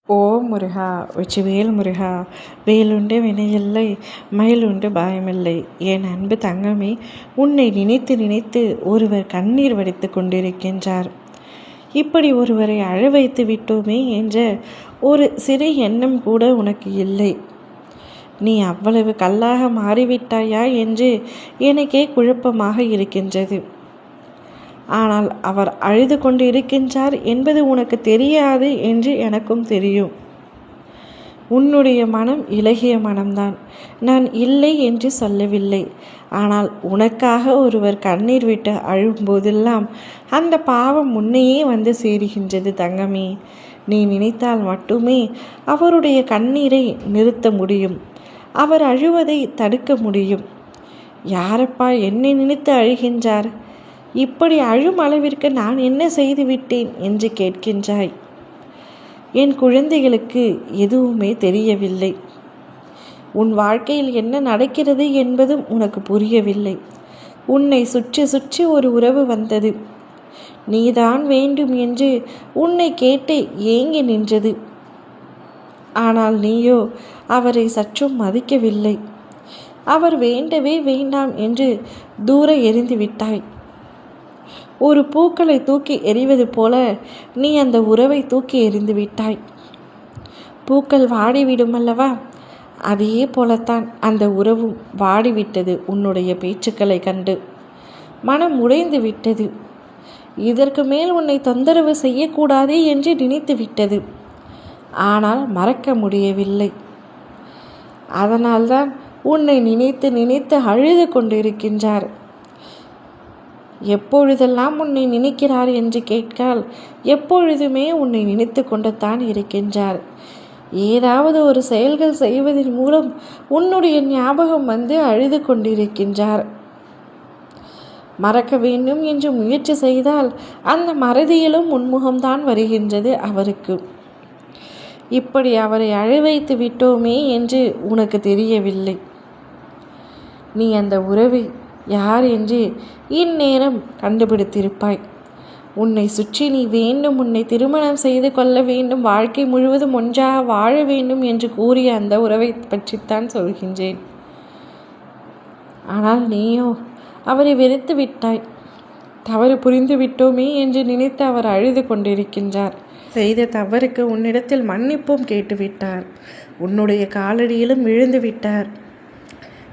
ஓ முருகா! வெற்றிவேல் முருகா! வேலுண்டு வினையில்லை, மயிலுண்டு பயமில்லை. என் அன்பு தங்கமே, உன்னை நினைத்து நினைத்து ஒருவர் கண்ணீர் வடித்து கொண்டிருக்கின்றார். இப்படி ஒருவரை அழ வைத்து விட்டோமே என்ற ஒரு சிறு எண்ணம் கூட உனக்கு இல்லை. நீ அவ்வளவு கல்லாக மாறிவிட்டாயா என்று எனக்கே குழப்பமாக இருக்கின்றது. ஆனால் அவர் அழுது கொண்டு இருக்கின்றார் என்பது உனக்கு தெரியாது என்று எனக்கும் தெரியும். உன்னுடைய மனம் இளகிய மனம்தான், நான் இல்லை என்று சொல்லவில்லை. ஆனால் உனக்காக ஒருவர் கண்ணீர் விட்டு அழும்போதெல்லாம் அந்த பாவம் முன்னையே வந்து சேருகின்றது தங்கமே. நீ நினைத்தால் மட்டுமே அவருடைய கண்ணீரை நிறுத்த முடியும், அவர் அழுவதை தடுக்க முடியும். யாரப்பா என்னை நினைத்து அழுகின்றார்? இப்படி அழும் அளவிற்கு நான் என்ன செய்து விட்டேன் என்று கேட்கின்றாய். என் குழந்தைகளுக்கு எதுவுமே தெரியவில்லை. உன் வாழ்க்கையில் என்ன நடக்கிறது என்பதும் உனக்கு புரியவில்லை. உன்னை சுற்றி சுற்றி ஒரு உறவு வந்தது. நீதான் வேண்டும் என்று உன்னை கேட்டு ஏங்கி நின்றது. ஆனால் நீயோ அவரை சற்றும் மதிக்கவில்லை. அவர் வேண்டவே வேண்டாம் என்று தூர எறிந்து விட்டாய். ஒரு பூக்களை தூக்கி எறிவது போல நீ அந்த உறவை தூக்கி எறிந்து விட்டாய். பூக்கள் வாடிவிடும் அல்லவா? அதே போலத்தான் அந்த உறவும் வாடிவிட்டது. உன்னுடைய பேச்சுக்களை கண்டு மனம் உடைந்து விட்டது. இதற்கு மேல் உன்னை தொந்தரவு செய்யக்கூடாது என்று நினைத்து விட்டது. ஆனால் மறக்க முடியவில்லை. அதனால்தான் உன்னை நினைத்து நினைத்து அழுது கொண்டிருக்கின்றார். எப்பொழுதெல்லாம் உன்னை நினைக்கிறார் என்று கேட்டால் எப்பொழுதுமே உன்னை நினைத்து கொண்டுத்தான் இருக்கின்றார். ஏதாவது ஒரு செயல்கள் செய்வதன் மூலம் உன்னுடைய ஞாபகம் வந்து அழுது கொண்டிருக்கின்றார். மறக்க வேண்டும் என்று முயற்சி செய்தால் அந்த மறதியிலும் உன்முகம்தான் வருகின்றது அவருக்கு. இப்படி அவரை அழ வைத்து விட்டோமே என்று உனக்கு தெரியவில்லை. நீ அந்த உறவை யார் என்று இந்நேரம் கண்டுபிடித்திருப்பாய். உன்னை சுற்றி நீ வேண்டும், உன்னை திருமணம் செய்து கொள்ள வேண்டும், வாழ்க்கை முழுவதும் ஒன்றாக வாழ வேண்டும் என்று கூறிய அந்த உறவை பற்றித்தான் சொல்கின்றேன். ஆனால் நீயோ அவரை வெறுத்து விட்டாய். தவறு புரிந்து விட்டோமே என்று நினைத்து அவர் அழுது கொண்டிருக்கின்றார். செய்த தவறுக்கு உன்னிடத்தில் மன்னிப்பும் கேட்டுவிட்டார். உன்னுடைய காலடியிலும் விழுந்து விட்டார்.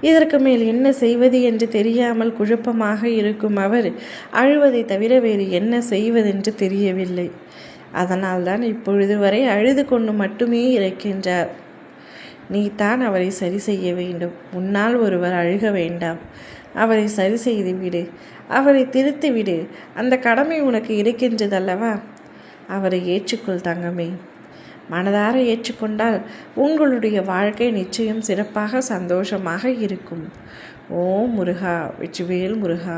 இதற்கு மேல் என்ன செய்வது என்று தெரியாமல் குழப்பமாக இருக்கும் அவர் அழுவதை தவிர வேறு என்ன செய்வதென்று தெரியவில்லை. அதனால்தான் இப்பொழுது வரை அழுது கொண்டு மட்டுமே இருக்கின்றார். நீ தான் அவரை சரி செய்ய வேண்டும். உன்னால் ஒருவர் அழுக வேண்டாம். அவரை சரி செய்து விடு, அவரை திருத்தி விடு. அந்த கடமை உனக்கு இருக்கின்றதல்லவா? அவரை ஏற்றுக்கொள் தங்கமே. மனதார ஏற்றுக்கொண்டால் உங்களுடைய வாழ்க்கை நிச்சயம் சிறப்பாக சந்தோஷமாக இருக்கும். ஓம் முருகா! வெற்றிவேல் முருகா!